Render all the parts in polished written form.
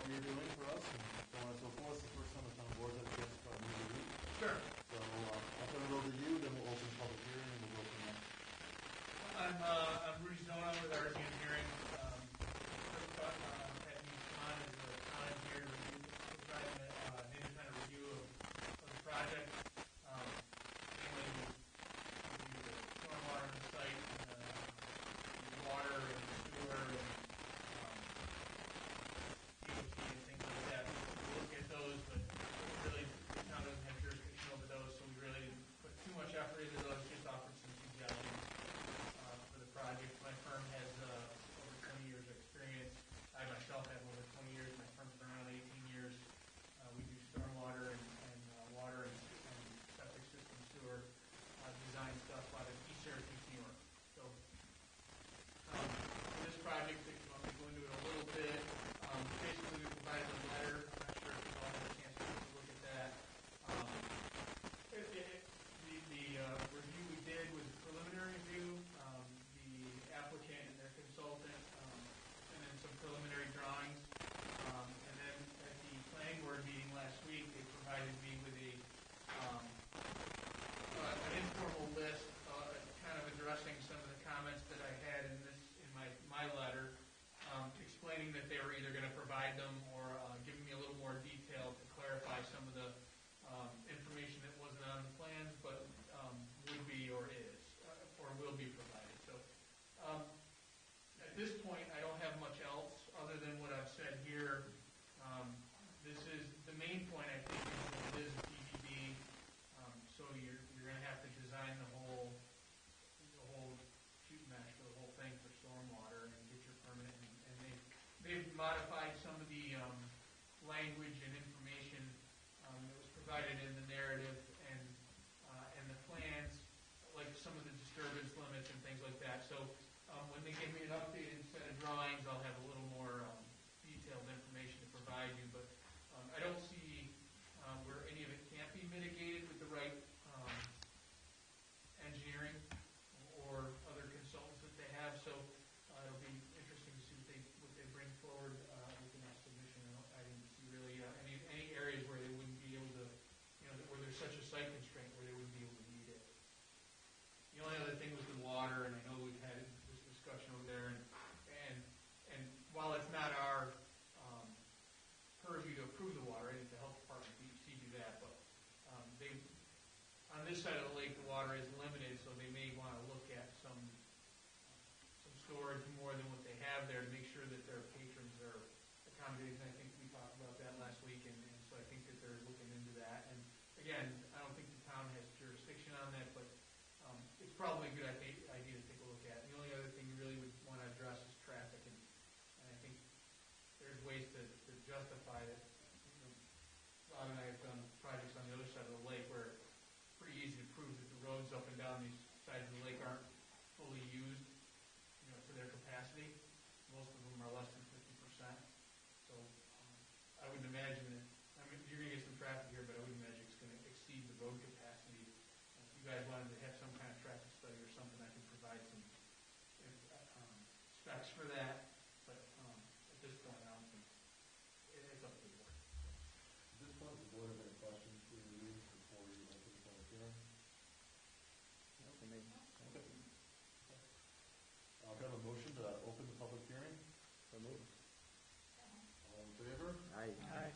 what you're doing for us and so on and so forth. It's the first time the town board has a chance to come meet with you. Sure. So I'll turn it over to you, then we'll open the public hearing and we'll go from there. I'm Rudy Zona with RZ Engineering. First off, had me come on as a town engineer to provide an independent review of the project. Mainly review the stormwater on the site, and the water and sewer and DOT and things like that. We'll look at those, but really the town doesn't have jurisdiction over those, so we really didn't put too much effort into those, just offered some suggestions for the project. My firm has over 20 years of experience. I myself have over 20 years. My firm's been around 18 years. We do stormwater and water and septic system sewer design stuff out of East Syracuse, New York. So for this project, I'll go into it a little bit. Basically, we provided a letter. I'm not sure if you all had a chance to take a look at that. The review we did was a preliminary review. The applicant and their consultant, and then some preliminary drawings. And then at the planning board meeting last week, they provided me with an informal list, kind of addressing some of the comments that I had in my letter, explaining that they were either going to provide them or giving me a little more detail to clarify some of the information that wasn't on the plans, but would be or is, or will be provided. So at this point, I don't have much else other than what I've said here. This is the main point, I think, is that it is a TBD. So you're going to have to design the whole shoot mesh for the whole thing for stormwater and get your permit. And they've modified some of the language and information that was provided in the narrative and the plans, like some of the disturbance limits and things like that. So when they give me an updated set of drawings, I'll have a little more detailed information to provide you. But I don't see where any of it can't be mitigated with the right engineering or other consultants that they have. So it'll be interesting to see what they bring forward within that submission. I didn't see really any areas where they wouldn't be able to, where there's such a site constraint where they wouldn't be able to meet it. The only other thing was the water, and I know we've had this discussion over there, and while it's not our purview to approve the water, I think the health department DEC do that, but on this side of the lake, the water is limited, so they may want to look at some storage more than what they have there to make sure that their patrons are accommodated. And I think we talked about that last week, and so I think that they're looking into that. And again, I don't think the town has jurisdiction on that, but it's probably a good idea to take a look at. The only other thing you really would want to address is traffic, and I think there's ways to justify it. Rob and I have done projects on the other side of the lake where it's pretty easy to prove that the roads up and down these sides of the lake aren't fully used, to their capacity. Most of them are less than 50%. So I wouldn't imagine that. I mean, you're going to get some traffic here, but I wouldn't imagine it's going to exceed the road capacity. If you guys wanted to have some kind of traffic study or something, I can provide some specs for that. But at this point, I don't think it's up to the board. At this point, does the board have any questions for you before we open the public hearing? Okay. I'll have a motion to open the public hearing. So moved. All in favor? Aye. Okay.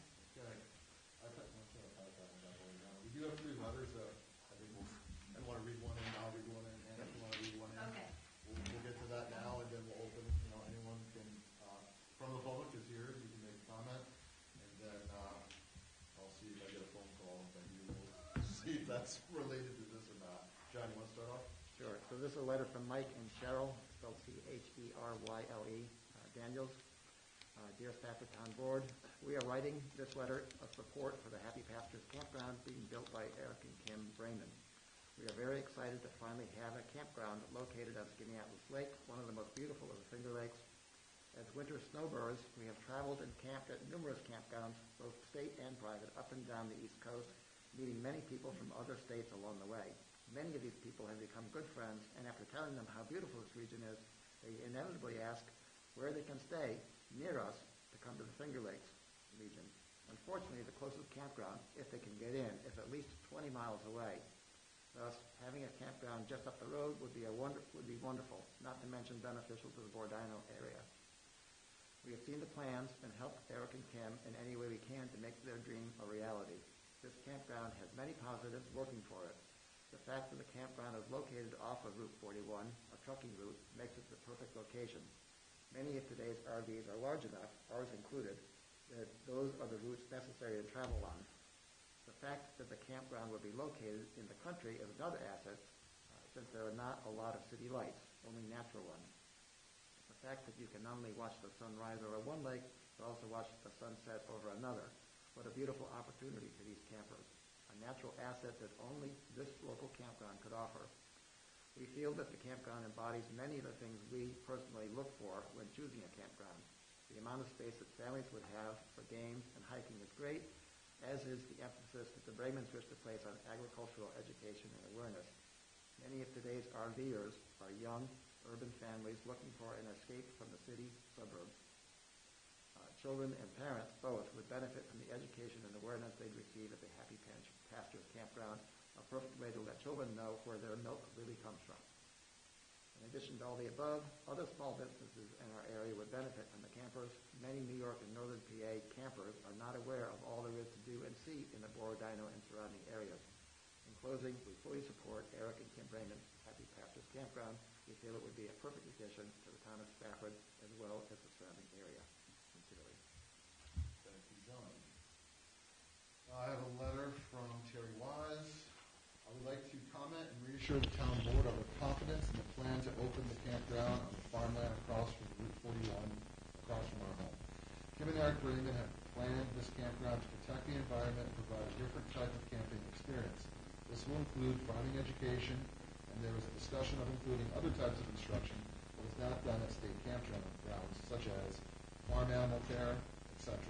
I'm going to pass that one down. We do have 3 letters that I think I want to read one in, I'll read one in, and if you want to read one in. Okay. We'll get to that now, and then we'll open, anyone can, from the public is here, you can make a comment, and then I'll see if I get a phone call, and then you will see if that's related to this or not. John, you want to start off? Sure. So this is a letter from Mike and Cheryl, spelled Cheryyle, Daniels. Dear Stafford Town Board, we are writing this letter of support for the Happy Pastures Campground being built by Eric and Kim Brayman. We are very excited to finally have a campground located on Skaneateles Lake, one of the most beautiful of the Finger Lakes. As winter snowbirds, we have traveled and camped at numerous campgrounds, both state and private, up and down the East Coast, meeting many people from other states along the way. Many of these people have become good friends, and after telling them how beautiful this region is, they inevitably ask where they can stay near us to come to the Finger Lakes. region. Unfortunately, the closest campground, if they can get in, is at least 20 miles away. Thus, having a campground just up the road would be wonderful, not to mention beneficial to the Bordino area. We have seen the plans and helped Eric and Kim in any way we can to make their dream a reality. This campground has many positives working for it. The fact that the campground is located off of Route 41, a trucking route, makes it the perfect location. Many of today's RVs are large enough, ours included, that those are the routes necessary to travel on. The fact that the campground would be located in the country is another asset, since there are not a lot of city lights, only natural ones. The fact that you can not only watch the sun rise over one lake, but also watch the sunset over another. What a beautiful opportunity for these campers, a natural asset that only this local campground could offer. We feel that the campground embodies many of the things we personally look for when choosing a campground. The amount of space that families would have for games and hiking is great, as is the emphasis that the Bregmans wish to place on agricultural education and awareness. Many of today's RVers are young, urban families looking for an escape from the city suburbs. Children and parents both would benefit from the education and awareness they'd receive at the Happy Pastures Campground, a perfect way to let children know where their milk really comes from. In addition to all the above, other small businesses in our area would benefit from the campers. Many New York and Northern PA campers are not aware of all there is to do and see in the Bordino and surrounding areas. In closing, we fully support Eric and Kim Bregman's Happy Pastures Campground. We feel it would be a perfect addition to the town of Spafford as well as the surrounding area. Sincerely. Thank you, John. I have a letter from Terry Wise. I would like to comment and reassure the town board of our confidence in the plan to open the campground on the farmland across from Route 41, across from our home. Kim and Eric Bregman have planned this campground to protect the environment and provide a different type of camping experience. This will include farming education, and there was a discussion of including other types of instruction that is not done at state campgrounds, such as farm animal care, etc.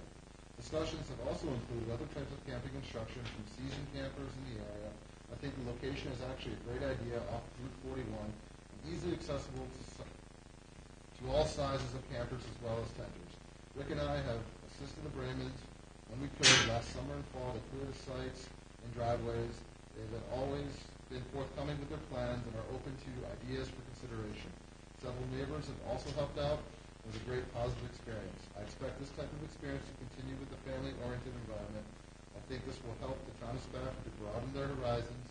Discussions have also included other types of camping instruction from seasoned campers in the area. I think the location is actually a great idea off Route 41 and easily accessible to all sizes of campers as well as tenders. Rick and I have assisted the Bregmans when we could last summer and fall to clear the sites and driveways. They've always been forthcoming with their plans and are open to ideas for consideration. Several neighbors have also helped out. It was a great positive experience. I expect this type of experience to continue with the family-oriented environment. I think this will help the town of Spafford to broaden their horizons,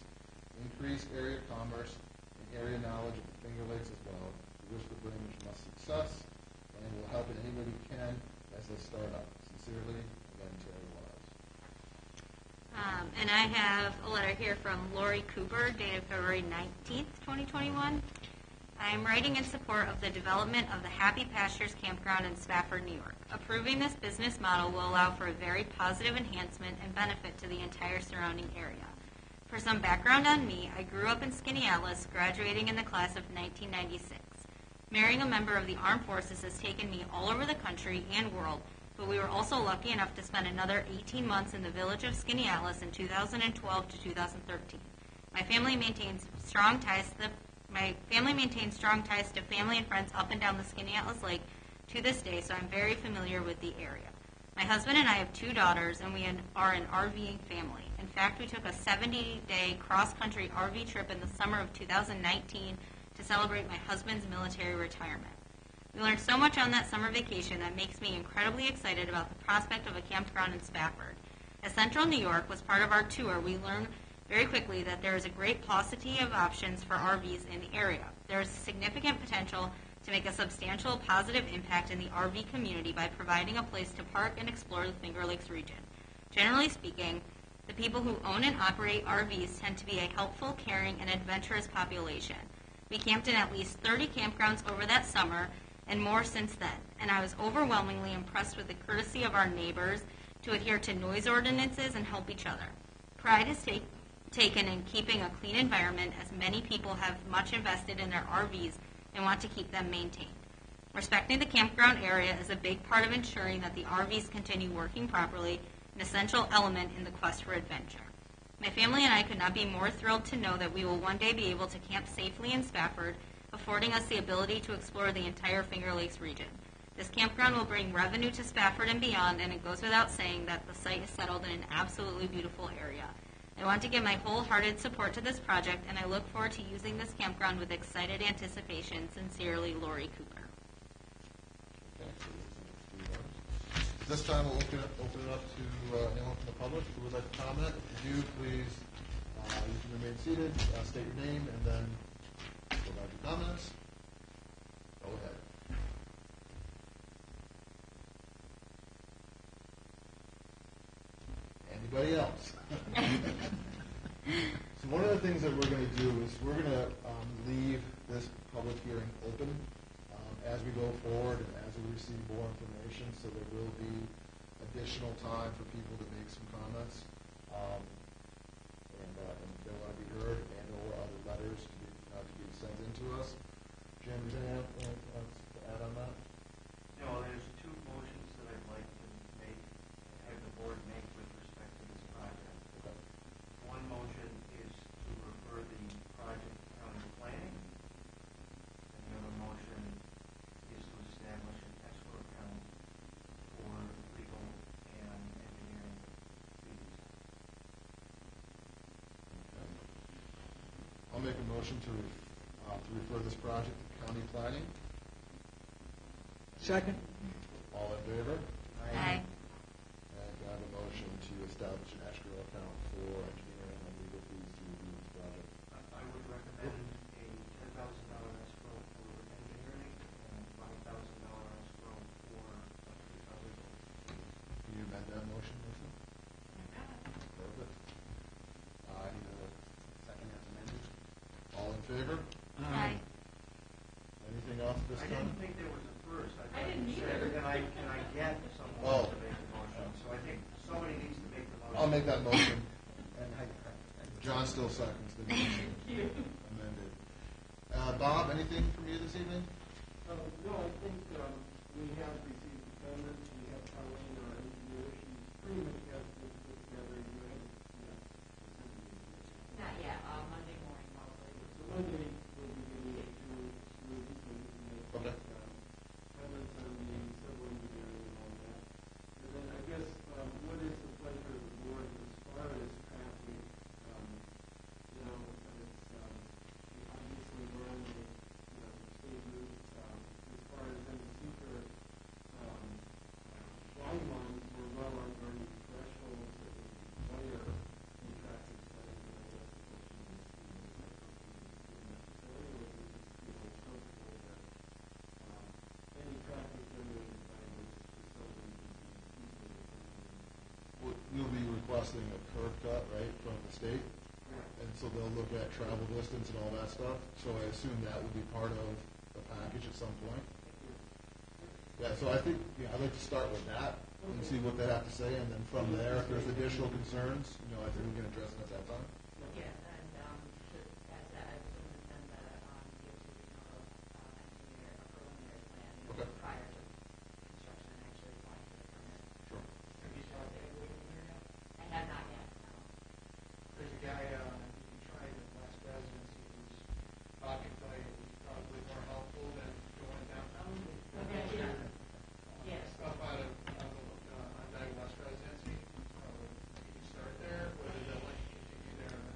increase area commerce, and area knowledge of the Finger Lakes as well. We wish the Bregmans much success, and will help in any way we can as they start up. Sincerely, again, Terry Wise. And I have a letter here from Lori Cooper, dated February 19th, 2021. I am writing in support of the development of the Happy Pastures Campground in Spafford, New York. Approving this business model will allow for a very positive enhancement and benefit to the entire surrounding area. For some background on me, I grew up in Skaneateles, graduating in the class of 1996. Marrying a member of the armed forces has taken me all over the country and world, but we were also lucky enough to spend another 18 months in the village of Skaneateles in 2012 to 2013. My family maintains strong ties to family and friends up and down the Skaneateles Lake to this day, so I'm very familiar with the area. My husband and I have 2 daughters, and we are an RVing family. In fact, we took a 70-day cross-country RV trip in the summer of 2019 to celebrate my husband's military retirement. We learned so much on that summer vacation that makes me incredibly excited about the prospect of a campground in Spafford. As Central New York was part of our tour, we learned very quickly that there is a great paucity of options for RVs in the area. There is significant potential to make a substantial positive impact in the RV community by providing a place to park and explore the Finger Lakes region. Generally speaking, the people who own and operate RVs tend to be a helpful, caring, and adventurous population. We camped in at least 30 campgrounds over that summer and more since then, and I was overwhelmingly impressed with the courtesy of our neighbors to adhere to noise ordinances and help each other. Pride is taken in keeping a clean environment, as many people have much invested in their RVs and want to keep them maintained. Respecting the campground area is a big part of ensuring that the RVs continue working properly, an essential element in the quest for adventure. My family and I could not be more thrilled to know that we will one day be able to camp safely in Spafford, affording us the ability to explore the entire Finger Lakes region. This campground will bring revenue to Spafford and beyond, and it goes without saying that the site is settled in an absolutely beautiful area. I want to give my wholehearted support to this project, and I look forward to using this campground with excited anticipation. Sincerely, Lori Cooper. Okay, so we'll do those. This time we'll open it up to anyone from the public who would like to comment. If you do, please, you can remain seated, state your name, and then provide your comments. Go ahead. Anybody else? So one of the things that we're going to do is we're going to leave this public hearing open as we go forward and as we receive more information. So there will be additional time for people to make some comments and if they want to be heard and/or other letters to be sent in to us. Jim, is there anything else to add on that? No, there's two motions that I'd like to make, have the board make with respect to this project. Okay. One motion is to refer the project to county planning, and the other motion is to establish an escrow account for legal and engineering fees. Okay. I'll make a motion to refer this project to county planning. Second. All in favor? Aye. And I have a motion to establish an escrow account for engineering and legal fees to review this project. I would recommend a $10,000 escrow for engineering and $5,000 escrow for legal. Can you amend that motion, Lisa? Perfect. I need a second as amended. All in favor? Aye. Anything else this I time? didn't think there was a first. I didn't thought you said, can I get someone Oh. to make the motion? So I think somebody needs to make the motion. I'll make that motion. And John still seconds the motion. Amended. Bob, anything from you this evening? No, I think we have received the comments. We have Colleen, our engineer. She's pretty much got things put together. You have, Not yet, Monday morning probably. so Monday we'll be getting it to Ruby so we can make Okay. comments on the civil engineering and all that. And then I guess what is the pleasure of the board as far as traffic? You know, it's obviously we're on the state route as far as in the secret line lines, we're well under the thresholds that would require a traffic study. And I guess the question is, is that something that's necessary, or do we just feel comfortable that any traffic generated by this facility would be easily accomplished? We'll be requesting a curb cut, right, from the state? Correct. And so they'll look at travel distance and all that stuff. So I assume that would be part of the package at some point. Yeah, so I think, I'd like to start with that and see what they have to say, and then from there, if there's additional concerns, I think we can address them at that time. Yeah, and as that, I was going to send the DOT regional engineer a preliminary plan, Okay. prior to construction and actually applying for the permit. Sure. Have you started there waiting here yet? I have not yet, no. There's a guy, you tried the last residency who's talking to you, who's probably more helpful than going downtown. Okay, yeah. Yes. Stuff out of, on Dyke West residency, you can start there, whether they'll let you continue there or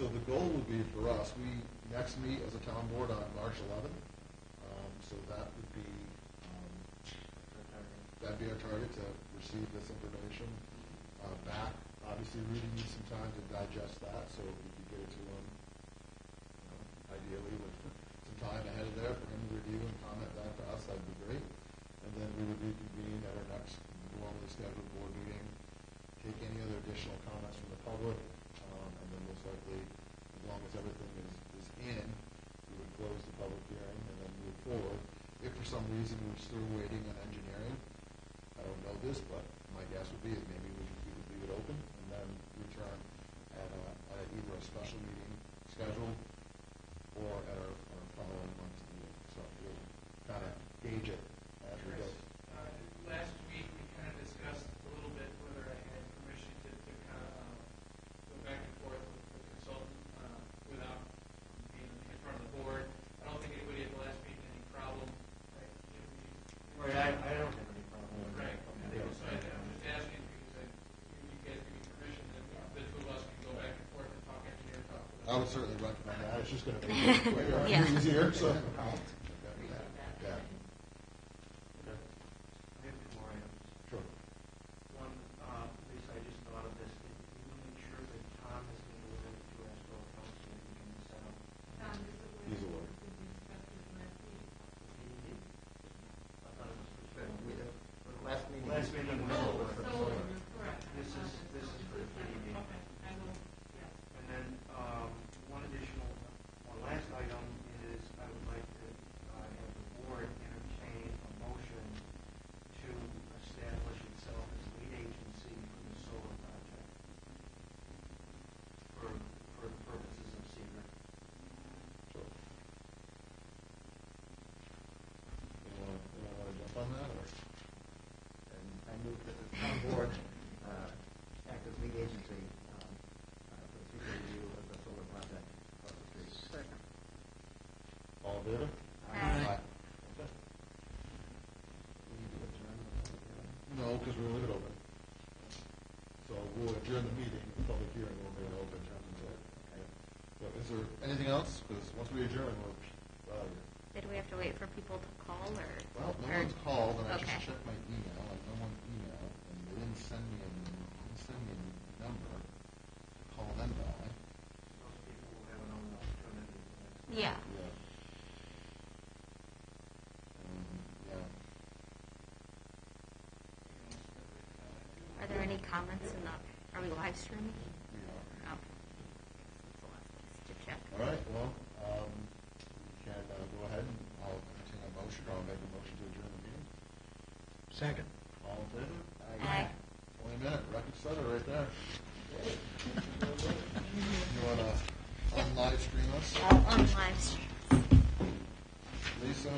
So the goal would be for us, we next meet as a town board on March 11th. So that would be, that'd be our target to receive this information back. Obviously, Rudy needs some time to digest that, so if we could get it to him, ideally with some time ahead of there for him to review and comment back to us, that'd be great. And then we would reconvene at our next normally scheduled board meeting, take any other additional comments from the public, and then most likely, as long as everything is in, we would close the public hearing and then move forward. If for some reason we're still waiting on engineering, I don't know this, but my guess would be that maybe we would leave it open and then return at either a special meeting scheduled or at our following month's meeting. So we'll kind of gauge it as we go. Last week, we kind of discussed a little bit whether I had permission to kind of go back and forth with the consultant without being in front of the board. I don't think anybody at the last meeting had any problem. Right? Right, I don't have any problem with Right. that. So I'm just asking because you guys give me permission, then the two of us can go back and forth and talk engineer talk. I would certainly recommend that. It's just going to make it quicker Yeah. and easier. So. Appreciate that. Yeah. I have two more items. Sure. One, Lisa, I just thought of this. Can you make sure that Tom is going to look at the escrow account so that we can set up? He's aware. I thought it was for But sure. we did- for the last meeting. Last meeting was Oh, over for the so, solar. correct. This is for the PDD. Okay, I will, yes. And then, one last item is I would like to have the board entertain a motion to establish itself as lead agency for the solar project for the purposes of secret. Sure. Anyone want to jump on that? Or? And I move that the town board act as lead agency for the future review of the solar project across the street. Second. All in favor? Aye. Okay. We need to adjourn the public hearing. No, because we'll leave it open. So we'll adjourn the meeting, the public hearing will remain open. Okay. So is there anything else? Because once we adjourn, we're out of here. Did we have to wait for people to call or? Well, no or- one's called, and I Okay. just checked my email, and no one emailed, and they didn't send me a number to call them by. Those people will have another opportunity at the next. Yeah. Yeah. Yeah. Are there any comments in the, are we live streaming? We are. Oh. That's the last place to check. All right, well, we can go ahead and I'll entertain a motion, or I'll make a motion to adjourn the meeting. Second. All in favor? Aye. Only a minute, record setter right there. You want to unlive stream us? All on live stream. Lisa?